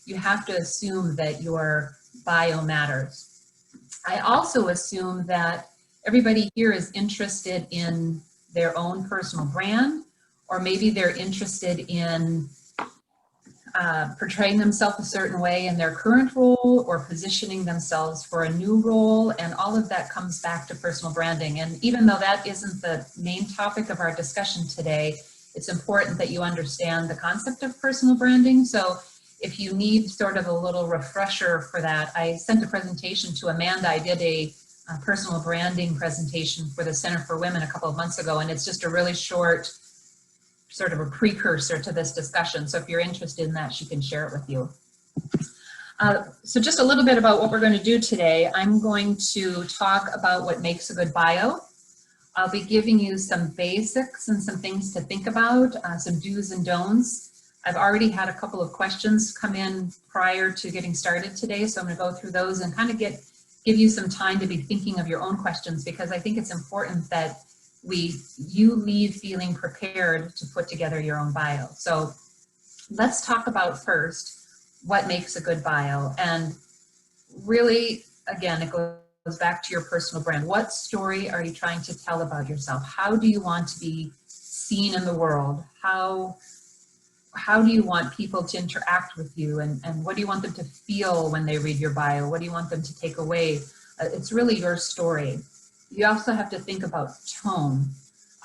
you have to assume that your bio matters. I also assume that everybody here is interested in their own personal brand, or maybe they're interested in portraying themselves a certain way in their current role or positioning themselves for a new role, and all of that comes back to personal branding. And even though that isn't the main topic of our discussion today, it's important that you understand the concept of personal branding. So if you need sort of a little refresher for that, I sent a presentation to Amanda. I did a personal branding presentation for the Center for Women a couple of months ago, and it's just a really short sort of a precursor to this discussion. So if you're interested in that, she can share it with you. So just a little bit about what we're going to do today. I'm going to talk about what makes a good bio. I'll be giving you some basics and some things to think about, some do's and don'ts. I've already had a couple of questions come in prior to getting started today, so I'm going to go through those and kind of give you some time to be thinking of your own questions, because I think it's important that you leave feeling prepared to put together your own bio. So let's talk about first what makes a good bio. And really, again, it goes back to your personal brand. What story are you trying to tell about yourself? How do you want to be seen in the world? How do you want people to interact with you? And what do you want them to feel when they read your bio? What do you want them to take away? It's really your story. You also have to think about tone,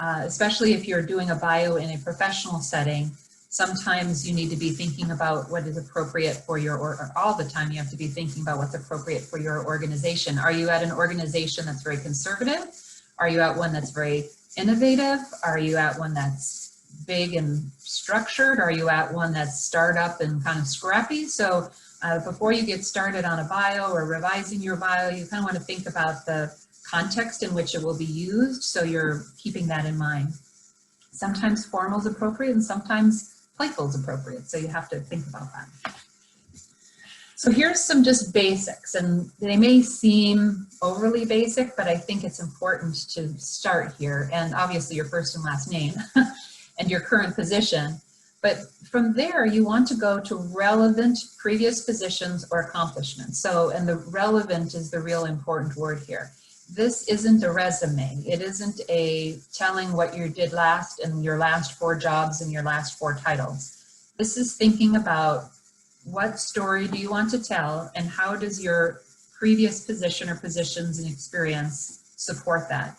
especially if you're doing a bio in a professional setting. Sometimes you need to be thinking about what is appropriate for your, or all the time you have to be thinking about what's appropriate for your organization. Are you at an organization that's very conservative? Are you at one that's very innovative? Are you at one that's big and structured? Are you at one that's startup and kind of scrappy? So before you get started on a bio or revising your bio, you kind of want to think about the context in which it will be used, so you're keeping that in mind. Sometimes formal is appropriate and sometimes playful is appropriate, so you have to think about that. So here's some just basics, and they may seem overly basic, but I think it's important to start here, and obviously your first and last name and your current position. But from there, you want to go to relevant previous positions or accomplishments. So, and the relevant is the real important word here. This isn't a resume. It isn't a telling what you did last and your last 4 jobs and your last 4 titles. This is thinking about what story do you want to tell, and how does your previous position or positions and experience support that.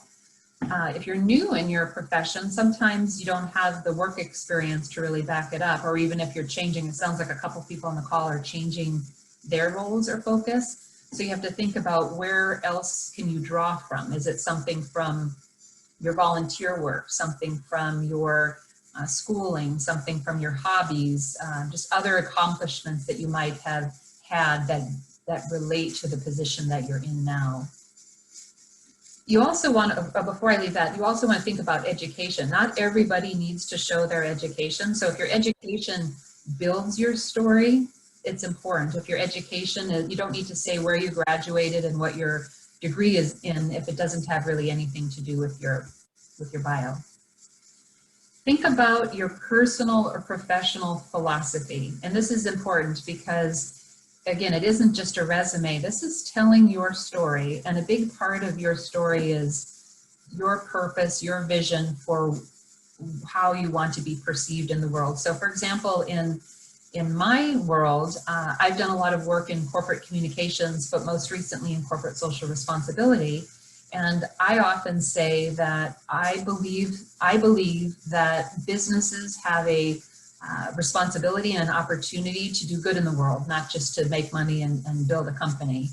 If you're new in your profession, sometimes you don't have the work experience to really back it up, or even if you're changing, it sounds like a couple people on the call are changing their roles or focus. So you have to think about where else can you draw from. Is it something from your volunteer work, something from your schooling, something from your hobbies, just other accomplishments that you might have had that relate to the position that you're in now. You also want to, before I leave that, you also want to think about education. Not everybody needs to show their education. So if your education builds your story, it's important. If your education is, you don't need to say where you graduated and what your degree is in if it doesn't have really anything to do with your bio. Think about your personal or professional philosophy. And this is important because, again, it isn't just a resume. This is telling your story. And a big part of your story is your purpose, your vision for how you want to be perceived in the world. So for example, in my world, I've done a lot of work in corporate communications, but most recently in corporate social responsibility. And I often say that I believe that businesses have a responsibility and an opportunity to do good in the world, not just to make money and build a company.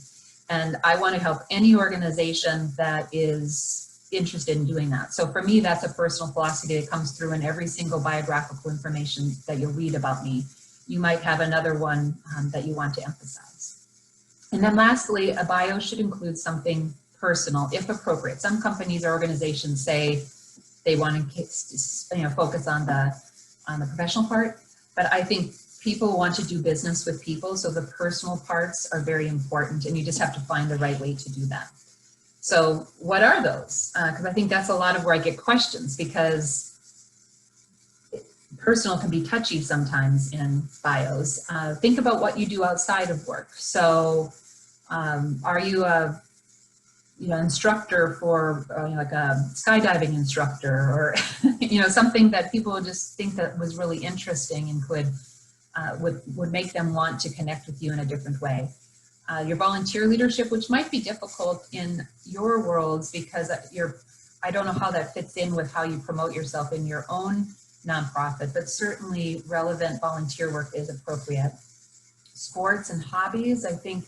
And I want to help any organization that is interested in doing that. So for me, that's a personal philosophy that comes through in every single biographical information that you'll read about me. You might have another one that you want to emphasize. And then lastly, a bio should include something personal, if appropriate. Some companies or organizations say they want to focus on the professional part, but I think people want to do business with people, so the personal parts are very important, and you just have to find the right way to do that. So what are those? Because I think that's a lot of where I get questions, because personal can be touchy sometimes in bios. Think about what you do outside of work. So are you a instructor for like a skydiving instructor, or something that people would just think that was really interesting and would make them want to connect with you in a different way. Your volunteer leadership, which might be difficult in your worlds because I don't know how that fits in with how you promote yourself in your own nonprofit, but certainly relevant volunteer work is appropriate. Sports and hobbies, I think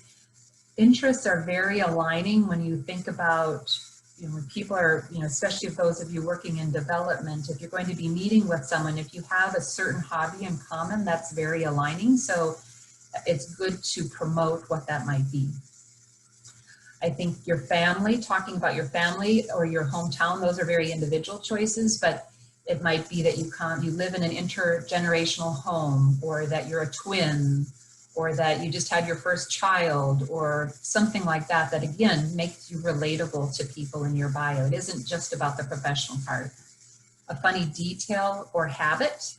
interests are very aligning when you think about, when people are, especially if those of you working in development, if you're going to be meeting with someone, if you have a certain hobby in common, that's very aligning. So it's good to promote what that might be. I think your family, talking about your family or your hometown, those are very individual choices, but it might be that you live in an intergenerational home, or that you're a twin, or that you just had your first child, or something like that, that again makes you relatable to people in your bio. It isn't just about the professional part. A funny detail or habit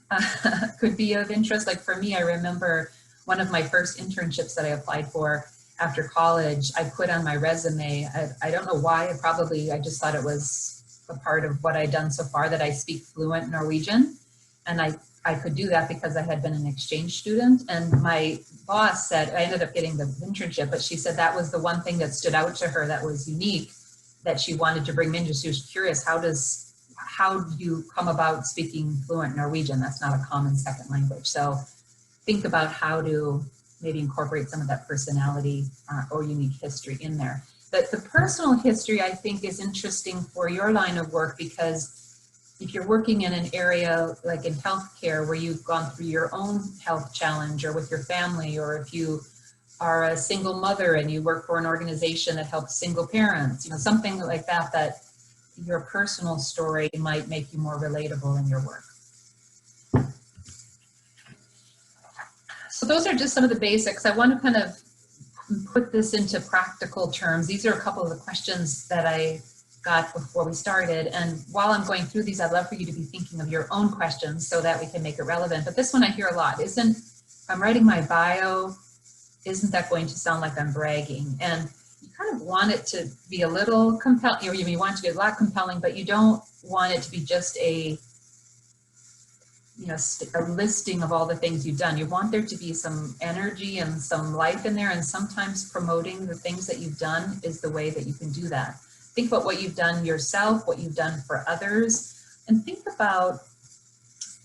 could be of interest. Like for me, I remember one of my first internships that I applied for after college, I put on my resume, I don't know why, I just thought it was a part of what I'd done so far, that I speak fluent Norwegian. And I could do that because I had been an exchange student. And my boss said, I ended up getting the internship, but she said that was the one thing that stood out to her that was unique, that she wanted to bring me into. She was curious, how do you come about speaking fluent Norwegian? That's not a common second language. So think about how to maybe incorporate some of that personality or unique history in there. But the personal history, I think, is interesting for your line of work, because if you're working in an area like in healthcare where you've gone through your own health challenge, or with your family, or if you are a single mother and you work for an organization that helps single parents, something like that, that your personal story might make you more relatable in your work. So those are just some of the basics. I want to kind of put this into practical terms. These are a couple of the questions that I got before we started. And while I'm going through these, I'd love for you to be thinking of your own questions so that we can make it relevant. But this one I hear a lot. I'm writing my bio, isn't that going to sound like I'm bragging? And you kind of want it to be a little compelling, or you want it to be a lot compelling, but you don't want it to be just a listing of all the things you've done. You want there to be some energy and some life in there, and sometimes promoting the things that you've done is the way that you can do that. Think about what you've done yourself, what you've done for others, and think about,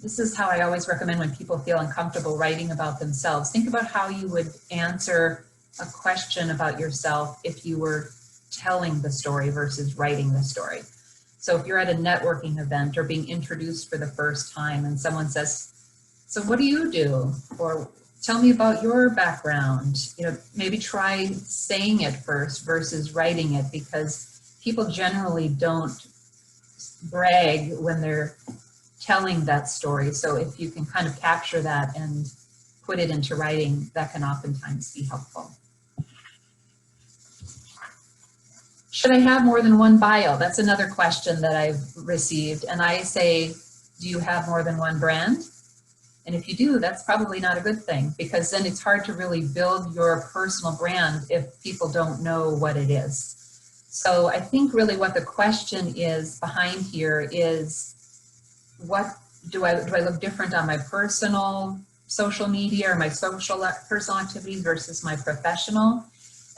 this is how I always recommend when people feel uncomfortable writing about themselves. Think about how you would answer a question about yourself if you were telling the story versus writing the story. So if you're at a networking event or being introduced for the first time and someone says, so what do you do? Or tell me about your background. Maybe try saying it first versus writing it, because people generally don't brag when they're telling that story. So if you can kind of capture that and put it into writing, that can oftentimes be helpful. Should I have more than one bio? That's another question that I've received. And I say, do you have more than one brand? And if you do, that's probably not a good thing, because then it's hard to really build your personal brand if people don't know what it is. So I think really what the question is behind here is, what do I look different on my personal social media or my personal activities versus my professional?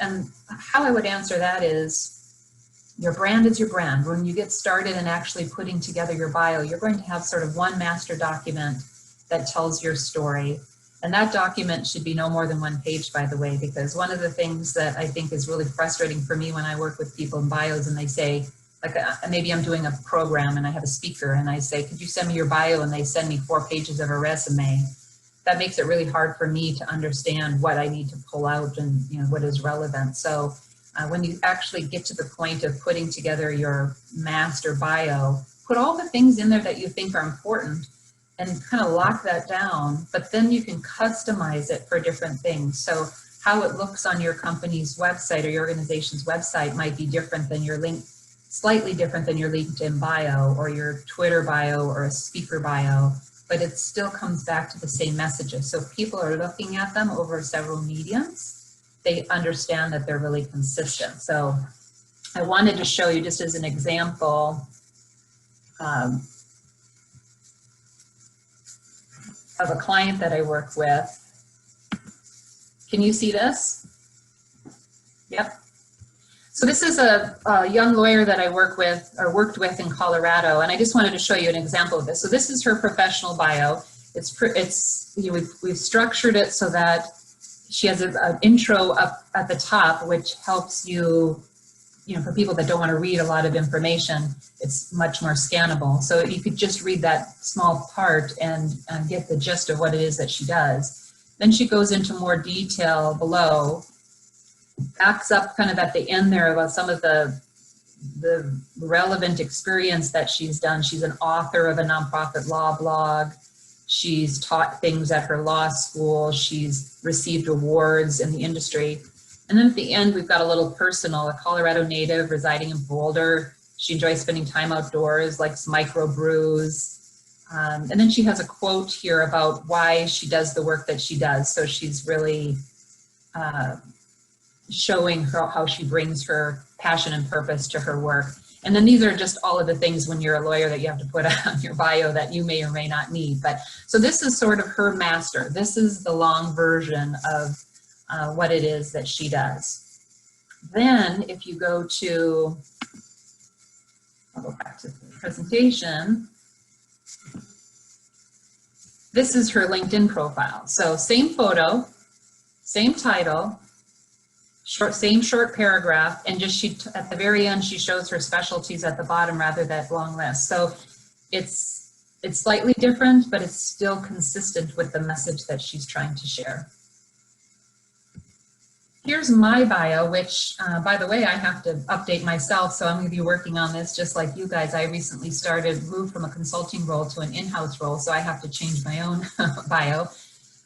And how I would answer that is, your brand is your brand. When you get started in actually putting together your bio, you're going to have sort of one master document that tells your story. And that document should be no more than one page, by the way, because one of the things that I think is really frustrating for me when I work with people in bios and they say, like maybe I'm doing a program and I have a speaker and I say, could you send me your bio? And they send me 4 pages of a resume. That makes it really hard for me to understand what I need to pull out and what is relevant. So when you actually get to the point of putting together your master bio, put all the things in there that you think are important and kind of lock that down, but then you can customize it for different things. So how it looks on your company's website or your organization's website might be different than your slightly different than your LinkedIn bio or your Twitter bio or a speaker bio, but it still comes back to the same messages. So if people are looking at them over several mediums, they understand that they're really consistent. So I wanted to show you, just as an example, of a client that I work with. Can you see this? Yep. So this is a young lawyer that I worked with in Colorado, and I just wanted to show you an example of this. So this is her professional bio. We've structured it so that she has an intro up at the top, which helps you, for people that don't want to read a lot of information, it's much more scannable. So you could just read that small part and get the gist of what it is that she does. Then she goes into more detail below, backs up kind of at the end there about some of the relevant experience that she's done. She's an author of a nonprofit law blog. She's taught things at her law school. She's received awards in the industry. And then at the end, we've got a little personal, a Colorado native residing in Boulder. She enjoys spending time outdoors, likes microbrews. And then she has a quote here about why she does the work that she does. So she's really showing her how she brings her passion and purpose to her work. And then these are just all of the things when you're a lawyer that you have to put on your bio that you may or may not need. But so this is sort of her master. This is the long version of what it is that she does. Then if you go to, I'll go back to the presentation. This is her LinkedIn profile. So same photo, same title, same short paragraph, and just at the very end, she shows her specialties at the bottom rather than that long list. So it's slightly different, but it's still consistent with the message that she's trying to share. Here's my bio, which, by the way, I have to update myself, so I'm going to be working on this just like you guys. I recently moved from a consulting role to an in-house role, so I have to change my own bio.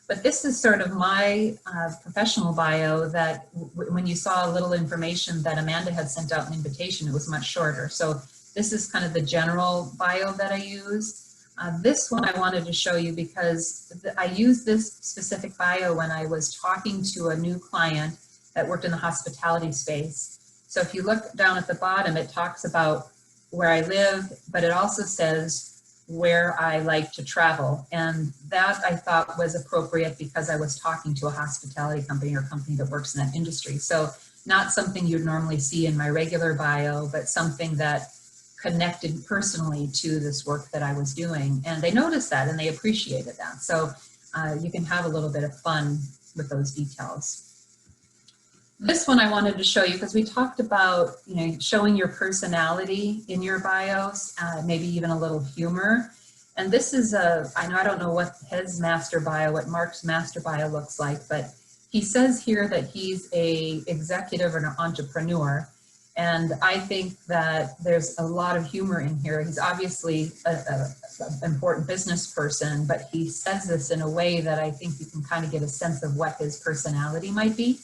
But this is sort of my professional bio that when you saw a little information that Amanda had sent out an invitation, it was much shorter. So this is kind of the general bio that I use. This one I wanted to show you because I used this specific bio when I was talking to a new client that worked in the hospitality space. So if you look down at the bottom, it talks about where I live, but it also says where I like to travel. And that I thought was appropriate because I was talking to a hospitality company or company that works in that industry. So not something you'd normally see in my regular bio, but something that connected personally to this work that I was doing. And they noticed that and they appreciated that. So you can have a little bit of fun with those details. This one I wanted to show you because we talked about, showing your personality in your bios, maybe even a little humor. And this is I don't know what his master bio, what Mark's master bio looks like, but he says here that he's a executive or an entrepreneur. And I think that there's a lot of humor in here. He's obviously an important business person, but he says this in a way that I think you can kind of get a sense of what his personality might be.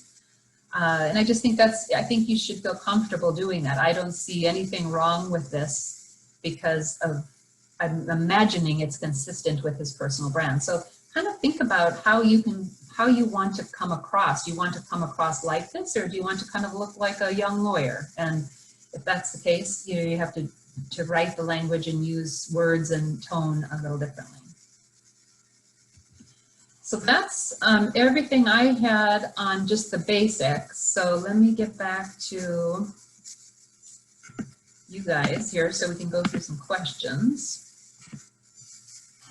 And I just think I think you should feel comfortable doing that. I don't see anything wrong with this because I'm imagining it's consistent with his personal brand. So kind of think about how you want to come across. Do you want to come across like this, or do you want to kind of look like a young lawyer? And if that's the case, you have to write the language and use words and tone a little differently. So that's everything I had on just the basics. So let me get back to you guys here so we can go through some questions.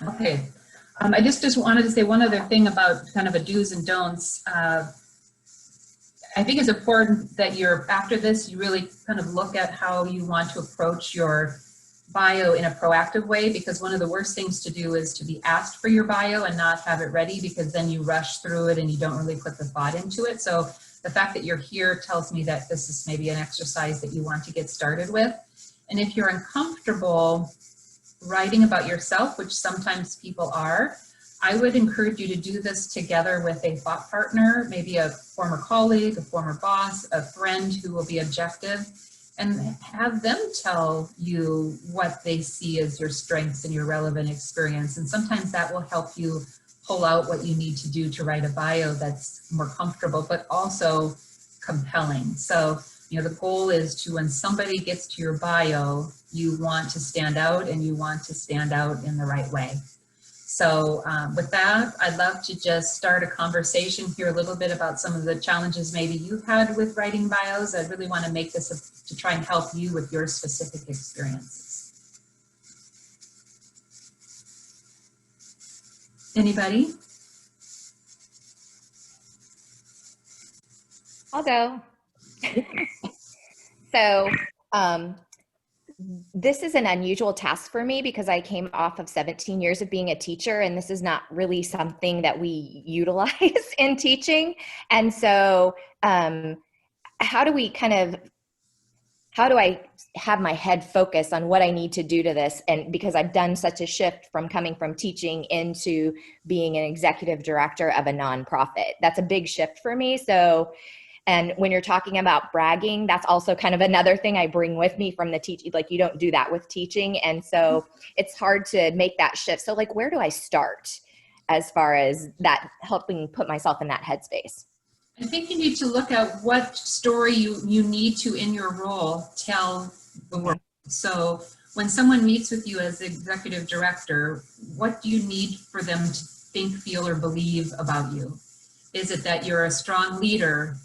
Okay, I just wanted to say one other thing about kind of a do's and don'ts. I think it's important that after this, you really kind of look at how you want to approach your bio in a proactive way, because one of the worst things to do is to be asked for your bio and not have it ready, because then you rush through it and you don't really put the thought into it. So the fact that you're here tells me that this is maybe an exercise that you want to get started with. And if you're uncomfortable writing about yourself, which sometimes people are, I would encourage you to do this together with a thought partner, maybe a former colleague, a former boss, a friend who will be objective. and have them tell you what they see as your strengths and your relevant experience. And sometimes that will help you pull out what you need to do to write a bio that's more comfortable, but also compelling. So, the goal is to, when somebody gets to your bio, you want to stand out, and you want to stand out in the right way. So with that, I'd love to just start a conversation here a little bit about some of the challenges maybe you've had with writing bios. I really want to make this to try and help you with your specific experiences. Anybody? I'll go. So this is an unusual task for me because I came off of 17 years of being a teacher, and this is not really something that we utilize in teaching. And so how do I have my head focus on what I need to do to this? And because I've done such a shift from coming from teaching into being an executive director of a nonprofit, that's a big shift for me. So, and when you're talking about bragging, that's also kind of another thing I bring with me from the teaching. Like, you don't do that with teaching. And so it's hard to make that shift. So like, where do I start as far as that, helping put myself in that headspace? I think you need to look at what story you need to, in your role, tell the world. So when someone meets with you as executive director, what do you need for them to think, feel, or believe about you? Is it that you're a strong leader,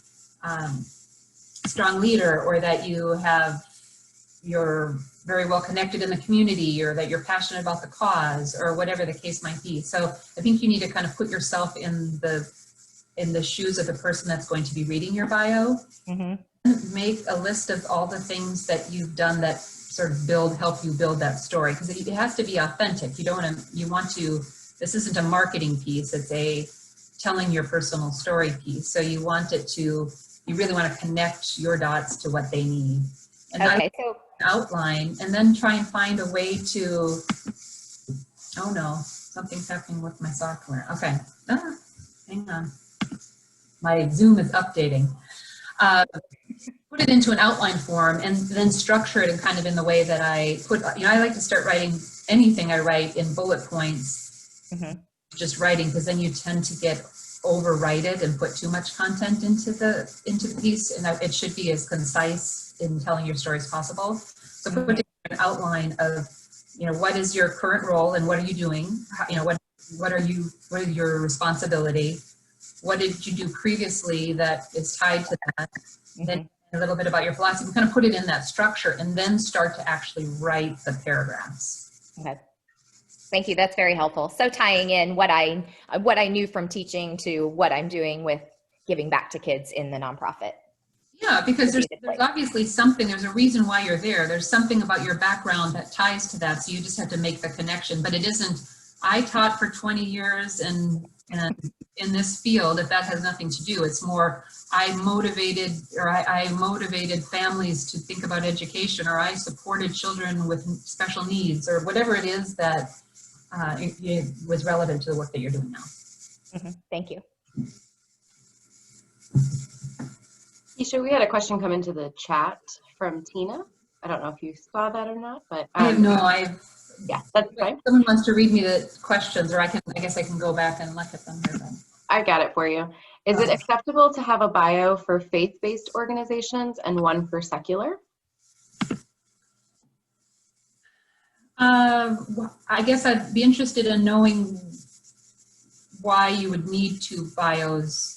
or that you're very well connected in the community, or that you're passionate about the cause, or whatever the case might be? So I think you need to kind of put yourself in the shoes of the person that's going to be reading your bio. Mm-hmm. Make a list of all the things that you've done that sort of help you build that story, because it has to be authentic. This isn't a marketing piece, it's a telling your personal story piece. So you really want to connect your dots to what they need. And okay, so outline, and then try and find a way to, oh no, something's happening with my software. Okay, hang on. My Zoom is updating. Put it into an outline form, and then structure it in the way that I like to start writing anything I write in bullet points, just writing, because then you tend to get overwrited and put too much content into the piece, and it should be as concise in telling your story as possible. So put together an outline of, what is your current role and what are you doing? What are your responsibility? What did you do previously that is tied to that? Then a little bit about your philosophy, kind of put it in that structure, and then start to actually write the paragraphs. Okay. Thank you. That's very helpful. So tying in what I knew from teaching to what I'm doing with giving back to kids in the nonprofit. Yeah, because there's obviously there's a reason why you're there. There's something about your background that ties to that. So you just have to make the connection. But it isn't, I taught for 20 years and in this field, if that has nothing to do. It's more, I motivated families to think about education, or I supported children with special needs, or whatever it is that it was relevant to the work that you're doing now. Thank you. Kecia, we had a question come into the chat from Tina. I don't know if you saw that or not, but yeah, that's fine. Someone wants to read me the questions, or I guess I can go back and look at them here then. I got it for you. Is it acceptable to have a bio for faith-based organizations and one for secular? I guess I'd be interested in knowing why you would need two bios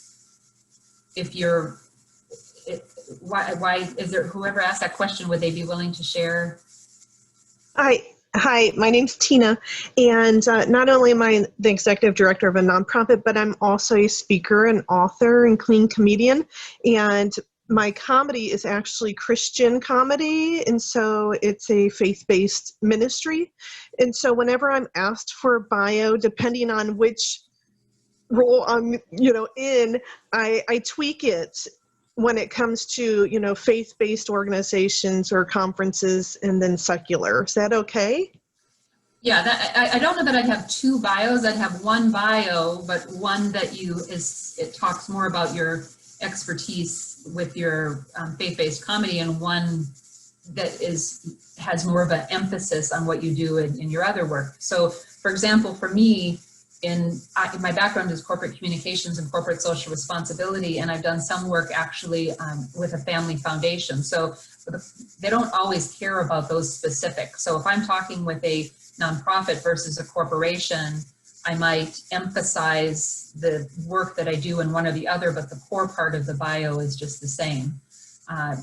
why is there, whoever asked that question, would they be willing to share? Hi, my name's Tina, and not only am I the executive director of a nonprofit, but I'm also a speaker and author and clean comedian, and my comedy is actually Christian comedy, and so it's a faith-based ministry. And so whenever I'm asked for a bio, depending on which role I'm in, I tweak it when it comes to faith-based organizations or conferences, and then secular. Is that okay? Yeah, I don't know that I'd have two bios. I'd have one bio, but one that it talks more about your expertise with your faith-based comedy, and one has more of an emphasis on what you do in your other work. So, for example, for me, my background is corporate communications and corporate social responsibility, and I've done some work actually with a family foundation. So they don't always care about those specifics. So if I'm talking with a nonprofit versus a corporation, I might emphasize the work that I do in one or the other, but the core part of the bio is just the same.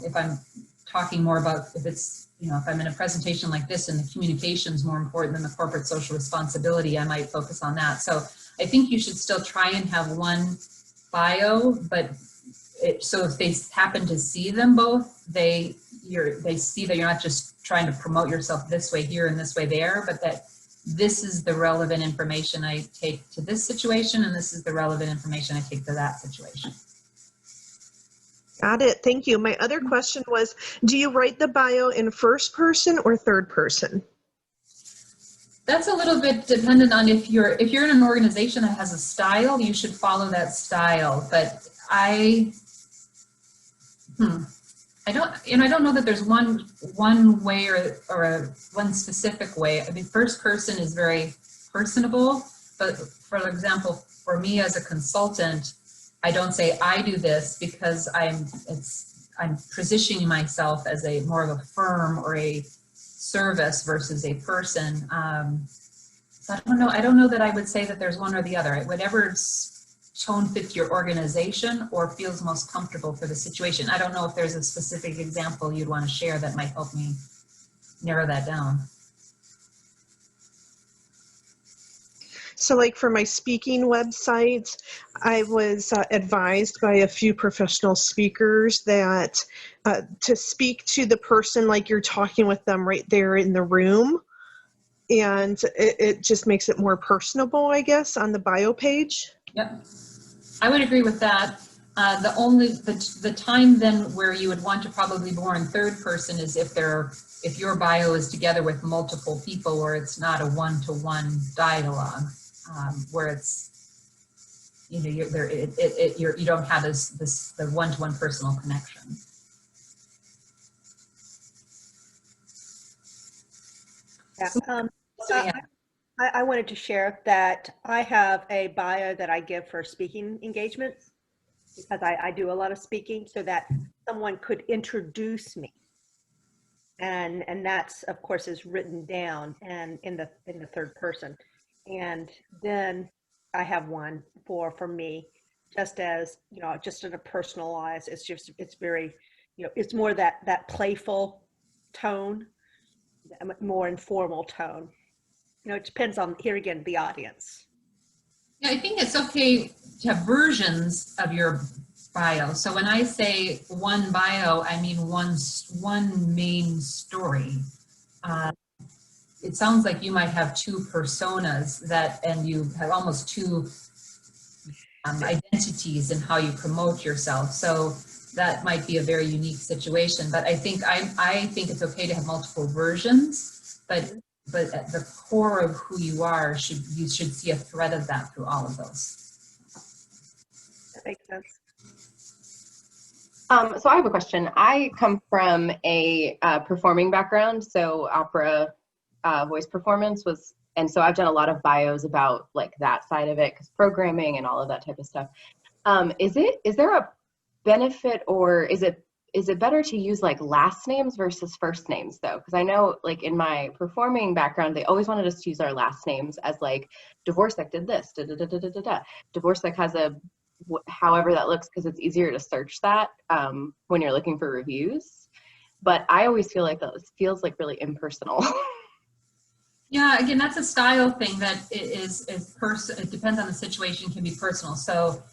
If I'm talking more about, if I'm in a presentation like this and the communication is more important than the corporate social responsibility, I might focus on that. So I think you should still try and have one bio, but so if they happen to see them both, they see that you're not just trying to promote yourself this way here and this way there, but that this is the relevant information I take to this situation, and this is the relevant information I take to that situation. Got it. Thank you. My other question was, do you write the bio in first person or third person? That's a little bit dependent on if you're in an organization that has a style, you should follow that style. But I don't know that there's one way or one specific way. I mean, first person is very personable, but for example, for me as a consultant, I don't say I do this because I'm positioning myself as more of a firm or a service versus a person. So I don't know that I would say that there's one or the other. Whatever's tone fits your organization or feels most comfortable for the situation. I don't know if there's a specific example you'd want to share that might help me narrow that down. So like for my speaking website, I was advised by a few professional speakers that to speak to the person like you're talking with them right there in the room. And it just makes it more personable, I guess, on the bio page. Yep, I would agree with that. The time then where you would want to probably be more in third person is if your bio is together with multiple people, or it's not a one-to-one dialogue, where it's you don't have the one-to-one personal connection. Yeah. I wanted to share that I have a bio that I give for speaking engagements because I do a lot of speaking, so that someone could introduce me, and that's of course is written down and in the third person, and then I have one for me, just as just in a personalized. It's very it's more that playful tone, more informal tone. It depends on, here again, the audience. Yeah, I think it's okay to have versions of your bio. So when I say one bio, I mean one main story. It sounds like you might have two personas and you have almost two identities in how you promote yourself. So that might be a very unique situation. But I think it's okay to have multiple versions, but at the core of who you are, you should see a thread of that through all of those. That makes sense. So I have a question. I come from a performing background, so opera voice performance and so I've done a lot of bios about like that side of it, because programming and all of that type of stuff. Is there a benefit, or is it better to use like last names versus first names though? Because I know like in my performing background, they always wanted us to use our last names, as like Dvorak did this, Dvorak has however that looks, because it's easier to search that when you're looking for reviews. But I always feel like that feels like really impersonal. Yeah, again, that's a style thing that it depends on the situation, can be personal. So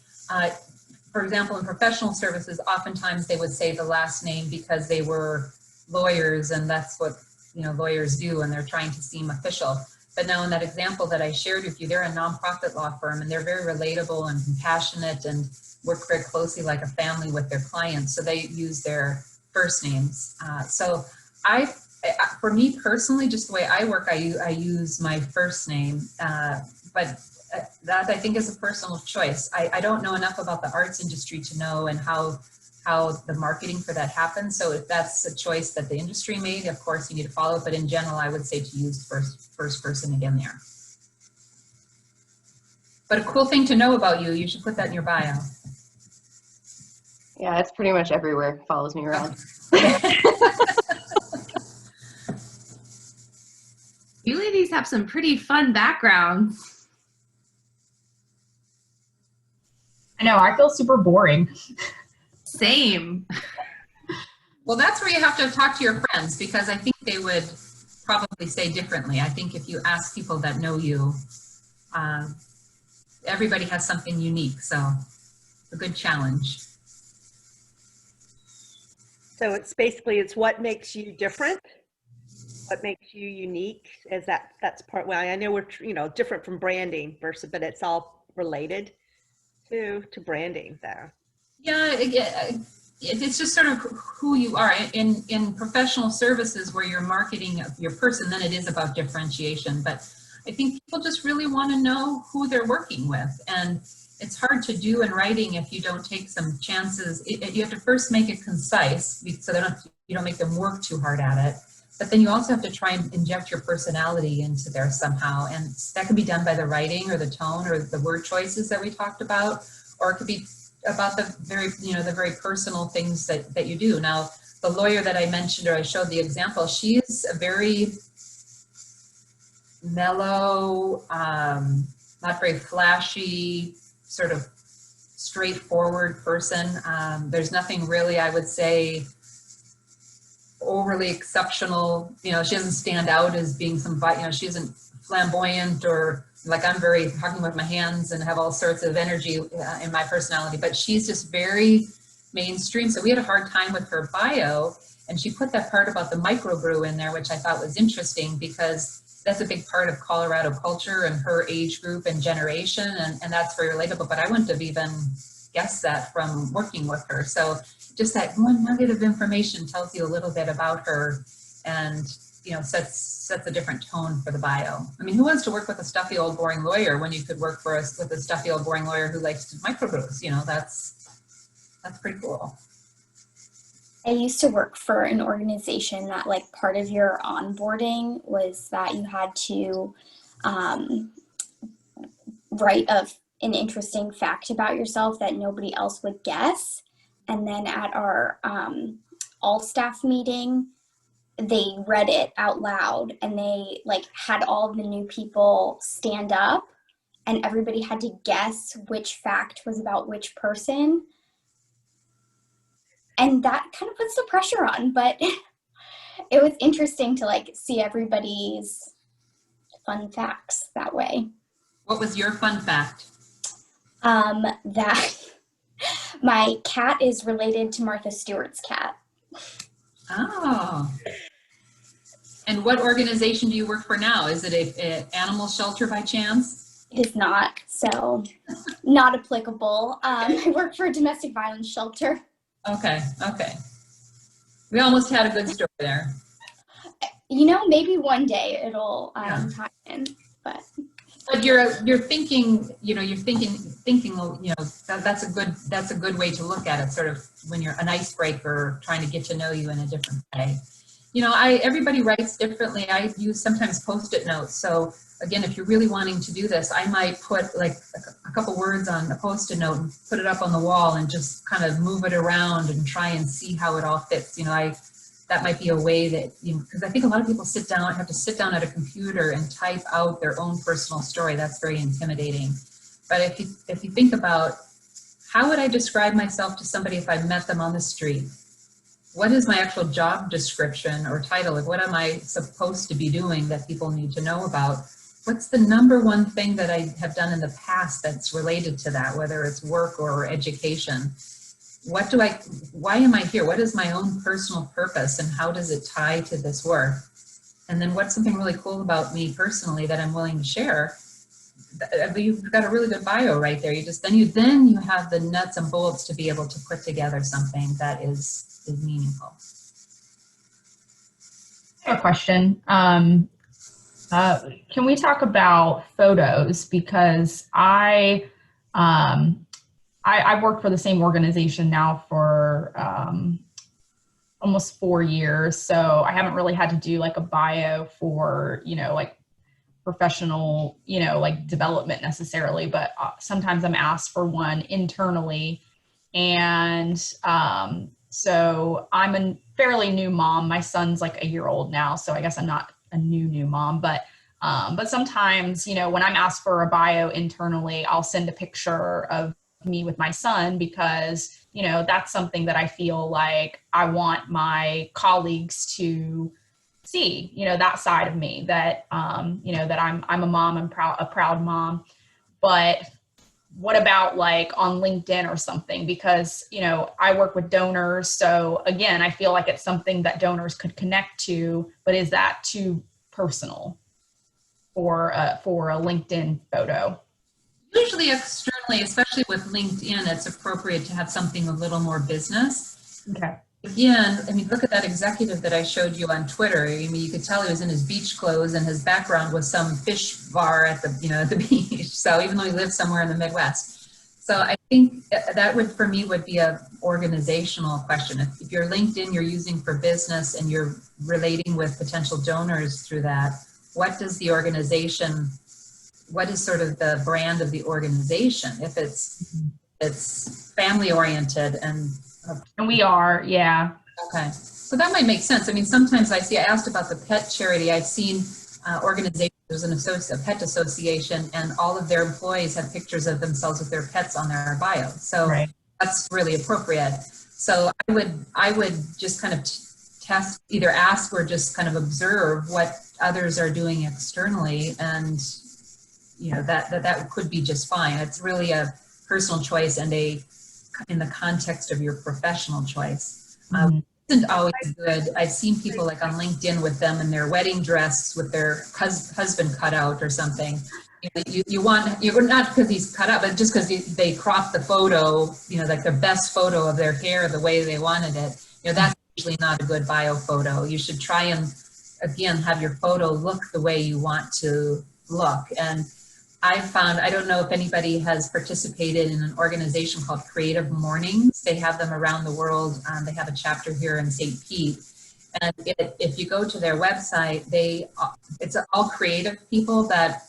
for example, in professional services, oftentimes they would say the last name because they were lawyers, and that's what lawyers do, and they're trying to seem official. But now in that example that I shared with you, they're a nonprofit law firm, and they're very relatable and compassionate and work very closely like a family with their clients. So they use their first names. So for me personally, just the way I work, I use my first name, but that I think is a personal choice. I don't know enough about the arts industry to know and how how the marketing for that happens. So if that's a choice that the industry made, of course you need to follow it. But in general, I would say to use first person again there. But a cool thing to know about you, you should put that in your bio. Yeah, it's pretty much everywhere. Follows me around. You ladies have some pretty fun backgrounds. I know, I feel super boring. Same. Well, that's where you have to talk to your friends, because I think they would probably say differently. I think if you ask people that know you, everybody has something unique, so it's a good challenge. So it's basically, it's what makes you different, what makes you unique. Is that's part, well, I know we're, you know, different from branding versus, but it's all related to branding there. Yeah, it's just sort of who you are. In professional services where you're marketing your person, then it is about differentiation. But I think people just really want to know who they're working with. And it's hard to do in writing if you don't take some chances. You have to first make it concise so you don't make them work too hard at it. But then you also have to try and inject your personality into there somehow. And that can be done by the writing or the tone or the word choices that we talked about, or it could be about the very personal things that you do. Now, the lawyer that I mentioned, or I showed the example, she's a very mellow, not very flashy, sort of straightforward person. There's nothing really, I would say, overly exceptional. You know, she doesn't stand out as being she isn't flamboyant, or like I'm very talking with my hands and have all sorts of energy in my personality, but she's just very mainstream. So we had a hard time with her bio, and she put that part about the microbrew in there, which I thought was interesting because that's a big part of Colorado culture and her age group and generation, and that's very relatable. But I wouldn't have even guessed that from working with her. So just that one nugget of information tells you a little bit about her, and sets a different tone for the bio. I mean, who wants to work with a stuffy old boring lawyer when you could work with a stuffy old boring lawyer who likes to microbrews? That's pretty cool. I used to work for an organization that, like, part of your onboarding was that you had to write an interesting fact about yourself that nobody else would guess. And then at our all staff meeting, they read it out loud, and they had all the new people stand up, and everybody had to guess which fact was about which person. And that kind of puts the pressure on, but it was interesting to see everybody's fun facts that way. What was your fun fact? That my cat is related to Martha Stewart's cat. Oh. And what organization do you work for now? Is it an animal shelter by chance? It is not, so not applicable. I work for a domestic violence shelter. Okay. We almost had a good story there. Maybe one day it'll tie in, but you're thinking, that's a good way to look at it, sort of when you're an icebreaker, trying to get to know you in a different way. Everybody writes differently. I use sometimes Post-it notes. So again, if you're really wanting to do this, I might put a couple words on a Post-it note and put it up on the wall and just kind of move it around and try and see how it all fits. That might be a way that, because I think a lot of people have to sit down at a computer and type out their own personal story. That's very intimidating. But if you think about, how would I describe myself to somebody if I met them on the street? What is my actual job description or title? What am I supposed to be doing that people need to know about? What's the number one thing that I have done in the past that's related to that, whether it's work or education? Why am I here? What is my own personal purpose, and how does it tie to this work? And then what's something really cool about me personally that I'm willing to share? You've got a really good bio right there. Then you have the nuts and bolts to be able to put together something that is meaningful. I have a question. Can we talk about photos? Because I've worked for the same organization now for almost 4 years. So I haven't really had to do like a bio for, like professional, like development necessarily, but sometimes I'm asked for one internally. And so I'm a fairly new mom. My son's like a year old now, so I guess I'm not a new mom, but sometimes, when I'm asked for a bio internally, I'll send a picture of me with my son because, that's something that I feel like I want my colleagues to see, that side of me, that, that I'm a mom, a proud mom. But what about like on LinkedIn or something? Because, I work with donors. So again, I feel like it's something that donors could connect to, but is that too personal for a LinkedIn photo? Usually externally, especially with LinkedIn, it's appropriate to have something a little more business. Okay. Again, I mean, look at that executive that I showed you on Twitter. I mean, you could tell he was in his beach clothes and his background was some fish bar at the, at the beach. So even though he lives somewhere in the Midwest. So I think that would, for me, would be a organizational question. If your LinkedIn you're using for business and you're relating with potential donors through that, what does the organization, what is sort of the brand of the organization? If it's family oriented and we are, yeah. okay, so that might make sense. I mean, sometimes I asked about the pet charity. I've seen organizations, there's a pet association, and all of their employees have pictures of themselves with their pets on their bio. So right. That's really appropriate. So I would just kind of test, either ask or just kind of observe what others are doing externally, and that could be just fine. It's really a personal choice and in the context of your professional choice. Isn't always good. I've seen people like on LinkedIn with them in their wedding dress with their husband cut out or something. You're not because he's cut out, but just because they cropped the photo, like their best photo of their hair the way they wanted it. That's usually not a good bio photo. You should try and, again, have your photo look the way you want to look. And I found, I don't know if anybody has participated in an organization called Creative Mornings. They have them around the world. They have a chapter here in St. Pete. And if you go to their website, it's all creative people that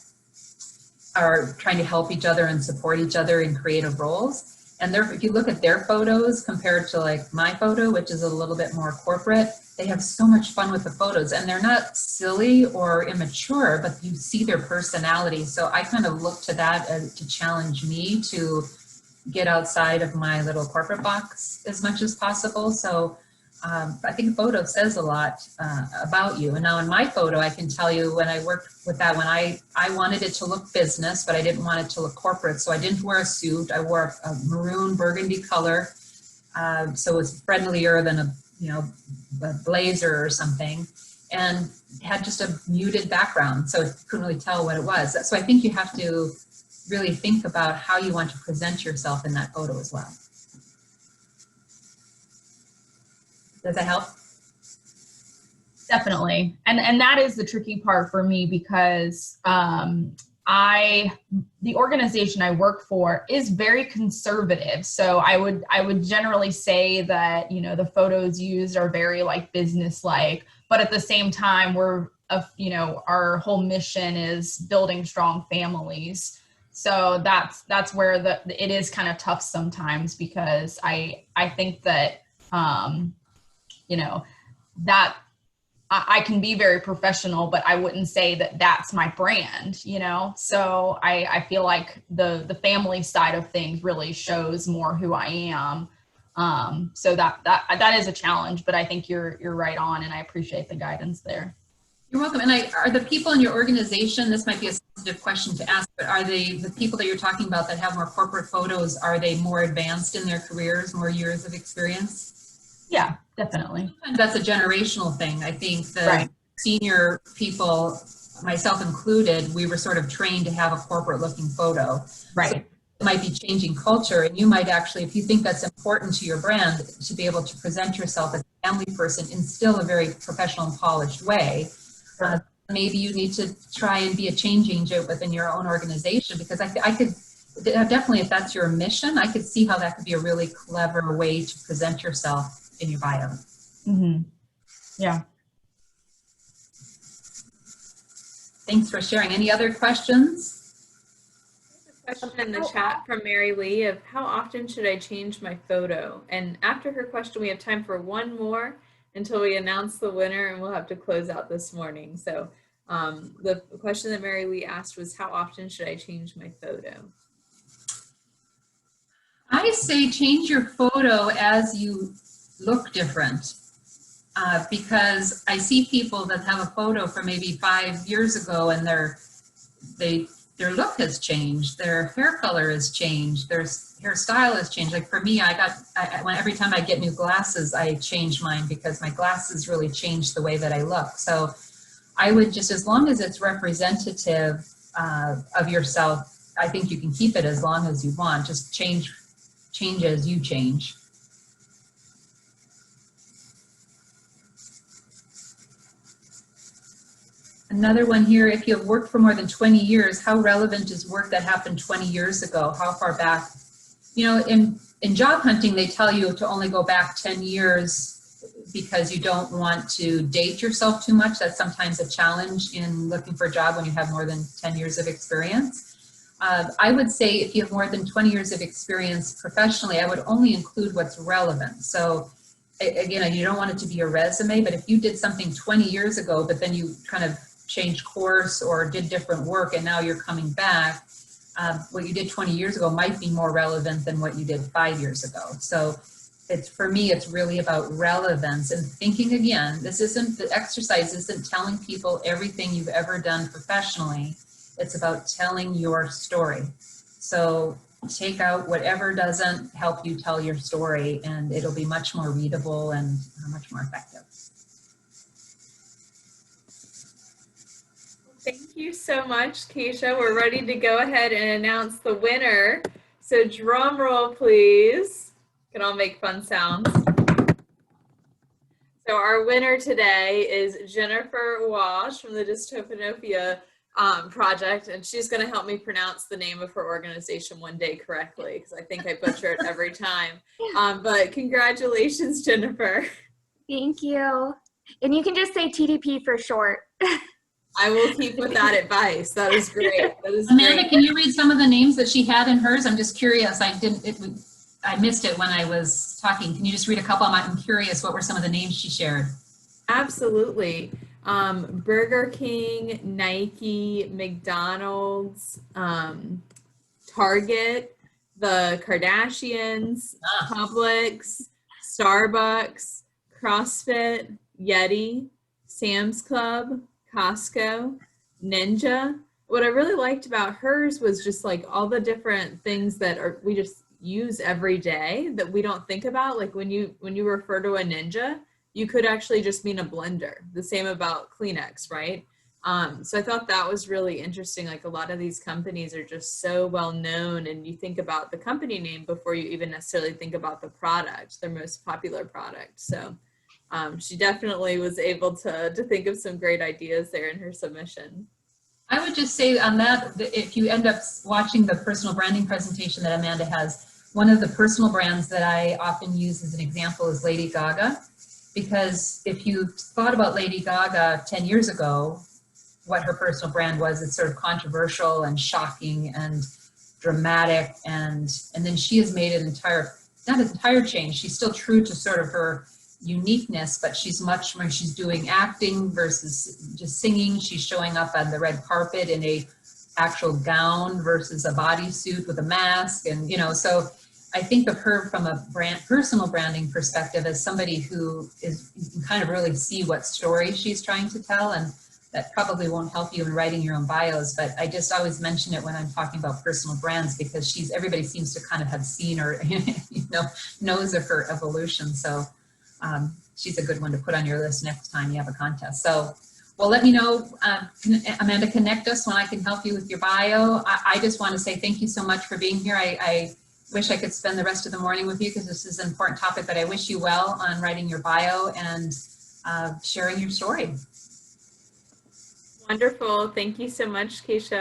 are trying to help each other and support each other in creative roles. And if you look at their photos compared to like my photo, which is a little bit more corporate, they have so much fun with the photos, and they're not silly or immature, but you see their personality. So I kind of look to that to challenge me to get outside of my little corporate box as much as possible. So I think a photo says a lot about you. And now in my photo, I can tell you when I worked with that, when I wanted it to look business, but I didn't want it to look corporate. So I didn't wear a suit. I wore a maroon burgundy color. So it was friendlier than a blazer or something, and had just a muted background. So you couldn't really tell what it was. So I think you have to really think about how you want to present yourself in that photo as well. Does that help? Definitely. And that is the tricky part for me because the organization I work for is very conservative. So I would generally say that, the photos used are very like business-like, but at the same time, our whole mission is building strong families. So that's where it is kind of tough sometimes, because I think that, that I can be very professional, but I wouldn't say that that's my brand, So I feel like the family side of things really shows more who I am. So that is a challenge, but I think you're right on, and I appreciate the guidance there. You're welcome. And are the people in your organization, this might be a sensitive question to ask, but are the people that you're talking about that have more corporate photos, are they more advanced in their careers, more years of experience? Yeah, definitely. And that's a generational thing. I think the right. Senior people, myself included, we were sort of trained to have a corporate looking photo. Right. So it might be changing culture, and you might actually, if you think that's important to your brand, to be able to present yourself as a family person in still a very professional and polished way. Maybe you need to try and be a change agent within your own organization, because I could, definitely, if that's your mission, I could see how that could be a really clever way to present yourself in your bio. Mm-hmm. Yeah. Thanks for sharing. Any other questions? Question in the chat from Mary Lee of how often should I change my photo? And after her question, we have time for one more until we announce the winner, and we'll have to close out this morning. So the question that Mary Lee asked was, how often should I change my photo? I say change your photo as you look different. Because I see people that have a photo from maybe 5 years ago and their look has changed, their hair color has changed, their hairstyle has changed. Like for me, every time I get new glasses, I change mine because my glasses really change the way that I look. So I would just, as long as it's representative of yourself, I think you can keep it as long as you want. Just change as you change. Another one here, if you have worked for more than 20 years, how relevant is work that happened 20 years ago? How far back? You know, in job hunting, they tell you to only go back 10 years because you don't want to date yourself too much. That's sometimes a challenge in looking for a job when you have more than 10 years of experience. I would say if you have more than 20 years of experience professionally, I would only include what's relevant. So again, you don't want it to be a resume, but if you did something 20 years ago, but then you kind of changed course or did different work and now you're coming back, what you did 20 years ago might be more relevant than what you did 5 years ago. So for me, it's really about relevance and thinking again. The exercise isn't telling people everything you've ever done professionally. It's about telling your story. So take out whatever doesn't help you tell your story, and it'll be much more readable and much more effective. Thank you so much, Kecia. We're ready to go ahead and announce the winner. So drum roll, please. Can all make fun sounds. So our winner today is Jennifer Walsh from the Dystopia project, and she's going to help me pronounce the name of her organization one day correctly, because I think I butcher it every time. But congratulations, Jennifer. Thank you. And you can just say TDP for short. I will keep with that advice. That is great. That is Amanda, great. can you read some of the names that she had in hers? I'm just curious. I missed it when I was talking. Can you just read a couple? I'm curious, what were some of the names she shared? Absolutely. Burger King, Nike, McDonald's, Target, the Kardashians, Publix, Starbucks, CrossFit, Yeti, Sam's Club, Costco, Ninja. What I really liked about hers was just like all the different things that we just use every day that we don't think about. Like when you refer to a Ninja, you could actually just mean a blender. The same about Kleenex, right? So I thought that was really interesting. Like a lot of these companies are just so well known, and you think about the company name before you even necessarily think about the product, their most popular product. So she definitely was able to think of some great ideas there in her submission. I would just say on that, if you end up watching the personal branding presentation that Amanda has, one of the personal brands that I often use as an example is Lady Gaga. Because if you thought about Lady Gaga 10 years ago, what her personal brand was, it's sort of controversial and shocking and dramatic. And then she has made not an entire change. She's still true to sort of her uniqueness, but she's much more, she's doing acting versus just singing. She's showing up on the red carpet in a actual gown versus a bodysuit with a mask. And, so I think of her from a personal branding perspective as somebody who you can kind of really see what story she's trying to tell, and that probably won't help you in writing your own bios, but I just always mention it when I'm talking about personal brands, because everybody seems to kind of have seen or, knows of her evolution. So she's a good one to put on your list next time you have a contest. So, well, let me know, Amanda, connect us when I can help you with your bio. I just want to say thank you so much for being here. I wish I could spend the rest of the morning with you because this is an important topic, but I wish you well on writing your bio and sharing your story. Wonderful. Thank you so much, Kecia.